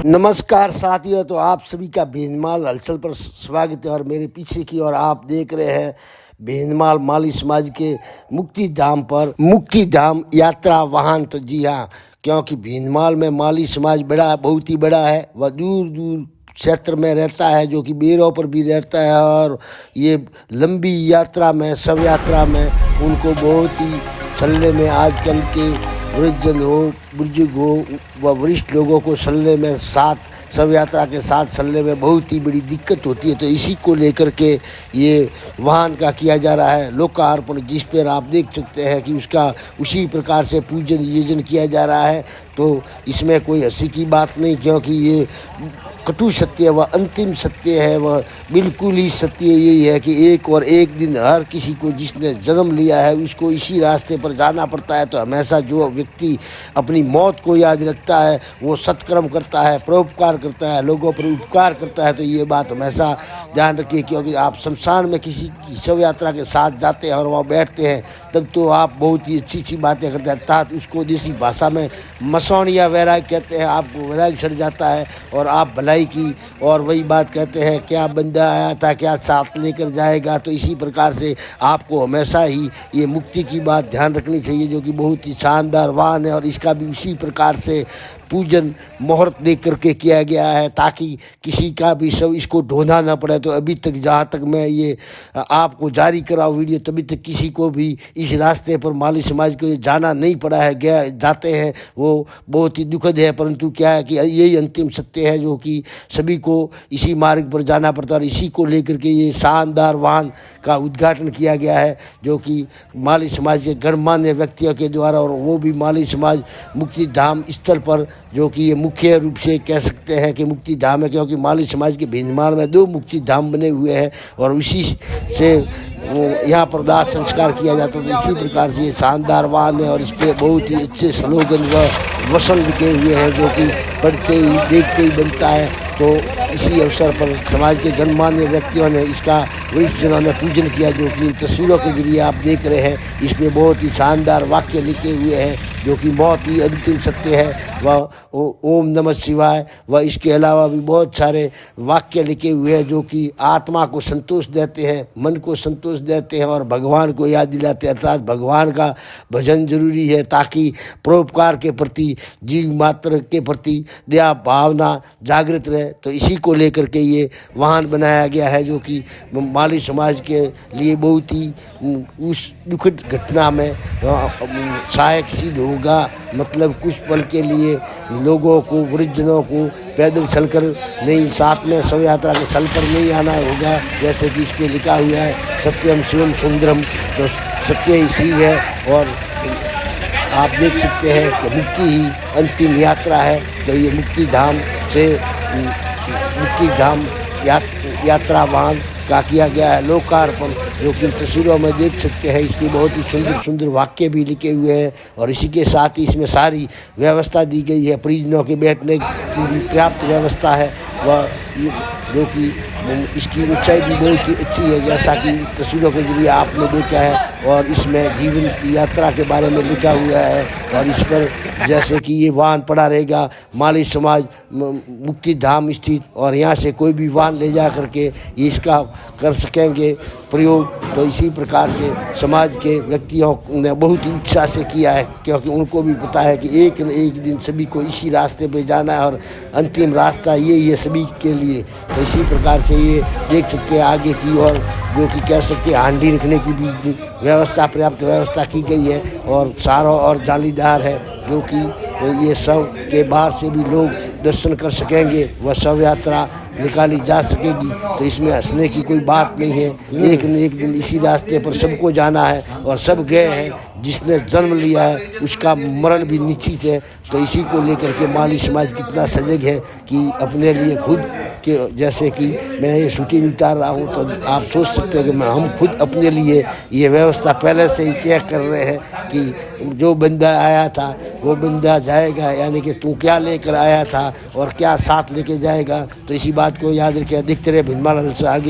नमस्कार साथियों, तो आप सभी का भीनमाल हलचल पर स्वागत है। और मेरे पीछे की ओर आप देख रहे हैं भीनमाल माली समाज के मुक्ति धाम पर मुक्ति धाम यात्रा वाहन। तो जी हाँ, क्योंकि भीनमाल में माली समाज बड़ा बहुत ही बड़ा है, वह दूर दूर क्षेत्र में रहता है, जो कि बेरों पर भी रहता है। और ये लंबी यात्रा में, शव यात्रा में उनको बहुत ही चलने में, आजकल के वृद्धजन हो, बुजुर्ग हो व वरिष्ठ लोगों को चलने में, साथ शव यात्रा के साथ चलने में बहुत ही बड़ी दिक्कत होती है। तो इसी को लेकर के ये वाहन का किया जा रहा है लोकार्पण, जिस पर आप देख सकते हैं कि उसका उसी प्रकार से पूजन यजन किया जा रहा है। तो इसमें कोई हंसी की बात नहीं, क्योंकि ये कटु सत्य व अंतिम सत्य है। वह बिल्कुल ही सत्य यही है कि एक और एक दिन हर किसी को जिसने जन्म लिया है उसको इसी रास्ते पर जाना पड़ता है। तो हमेशा जो व्यक्ति अपनी मौत को याद रखता है, वो सत्कर्म करता है, परोपकार करता है, लोगों पर उपकार करता है। तो ये बात हमेशा ध्यान रखिए, क्योंकि आप शमशान में किसी की शव यात्रा के साथ जाते हैं और वहाँ बैठते हैं, तब तो आप बहुत ही अच्छी अच्छी बातें करते हैं, अर्थात उसको देसी भाषा में मसौन या वैराग कहते हैं। आपको वैराग सर जाता है और आप भलाई की और वही बात कहते हैं, क्या बंदा आया था क्या साथ लेकर जाएगा। तो इसी प्रकार से आपको हमेशा ही ये मुक्ति की बात ध्यान रखनी चाहिए, जो कि बहुत ही शानदार वाहन है। और इसका भी उसी प्रकार से पूजन मुहूर्त देख करके किया गया है, ताकि किसी का भी शव इसको ढूंढना न पड़े। तो अभी तक जहाँ तक मैं ये आपको जारी कराऊँ वीडियो, तभी तक किसी को भी इस रास्ते पर माली समाज को जाना नहीं पड़ा है। गया जाते हैं वो बहुत ही दुखद है, परंतु क्या है कि यही अंतिम सत्य है, जो कि सभी को इसी मार्ग पर जाना पड़ता है। और इसी को लेकर के ये शानदार वाहन का उद्घाटन किया गया है, जो कि माली समाज के गणमान्य व्यक्तियों के द्वारा, और वो भी माली समाज मुक्ति धाम स्थल पर, जो कि ये मुख्य रूप से कह सकते हैं कि मुक्ति धाम है, क्योंकि माली समाज के भीनमाल में 2 मुक्ति धाम बने हुए हैं और उसी से वो यहाँ पर दाह संस्कार किया जाता है। तो इसी प्रकार से ये शानदार वाहन है और इस पर बहुत ही अच्छे स्लोगन व वचन लिखे हुए हैं, जो कि पढ़ते ही देखते ही बनता है। तो इसी अवसर पर समाज के गणमान्य व्यक्तियों ने इसका, वरिष्ठजनों ने पूजन किया, जो कि इन तस्वीरों के जरिए आप देख रहे हैं। इसमें बहुत ही शानदार वाक्य लिखे हुए हैं, जो कि बहुत ही अंतिम सत्य है। वह ओम नमः शिवाय व इसके अलावा भी बहुत सारे वाक्य लिखे हुए हैं, जो कि आत्मा को संतोष देते हैं, मन को संतोष देते हैं और भगवान को याद दिलाते हैं। अर्थात भगवान का भजन जरूरी है, ताकि परोपकार के प्रति, जीव मात्र के प्रति दया भावना जागृत रहे। तो इसी को लेकर के ये वाहन बनाया गया है, जो कि माली समाज के लिए बहुत ही उस दुखद घटना में सहायक सिद्ध होगा। मतलब कुछ पल के लिए लोगों को, वृद्धजनों को पैदल चलकर नहीं, साथ में शव यात्रा के स्थल पर नहीं आना होगा, जैसे कि इस पर लिखा हुआ है सत्यम शिवम सुंदरम। तो सत्य ही शिव है और आप देख सकते हैं कि मुक्ति ही अंतिम यात्रा है। तो ये मुक्ति धाम से मुक्ति धाम यात्रा वाहन का किया गया है लोकार्पण, जो कि तस्वीरों में देख सकते हैं। इसमें बहुत ही सुंदर सुंदर वाक्य भी लिखे हुए हैं और इसी के साथ ही इसमें सारी व्यवस्था दी गई है। परिजनों के बैठने की भी पर्याप्त व्यवस्था है, वह जो कि इसकी ऊंचाई भी बहुत ही अच्छी है, जैसा कि तस्वीरों के जरिए आपने देखा है। और इसमें जीवन की यात्रा के बारे में लिखा हुआ है और इस पर जैसे कि ये वाहन पड़ा रहेगा माली समाज मुक्ति धाम स्थित, और यहाँ से कोई भी वाहन ले जा करके इसका कर सकेंगे प्रयोग। तो इसी प्रकार से समाज के व्यक्तियों ने बहुत ही उत्साह से किया है, क्योंकि उनको भी पता है कि एक न एक दिन सभी को इसी रास्ते पे जाना है और अंतिम रास्ता यही है सभी के लिए। तो इसी प्रकार से ये देख सकते हैं आगे की ओर, जो कि कह सकते हैं हांडी रखने की भी व्यवस्था, पर्याप्त व्यवस्था की गई है और चारों और जालीदार है, जो कि ये शव के बाहर से भी लोग दर्शन कर सकेंगे, वह शव यात्रा निकाली जा सकेगी। तो इसमें हंसने की कोई बात नहीं है, एक न एक दिन इसी रास्ते पर सबको जाना है और सब गए हैं। जिसने जन्म लिया है उसका मरण भी निश्चित है। तो इसी को लेकर के माली समाज कितना सजग है कि अपने लिए खुद के, जैसे कि मैं ये शूटिंग उतार रहा हूँ, तो आप सोच सकते हैं कि हम खुद अपने लिए ये व्यवस्था पहले से ही तय कर रहे हैं कि जो बंदा आया था वो बंदा जाएगा, यानी कि तू क्या लेकर आया था और क्या साथ लेके जाएगा। तो इसी बात को याद रखिए। देखते रहे भीनमाल आगे।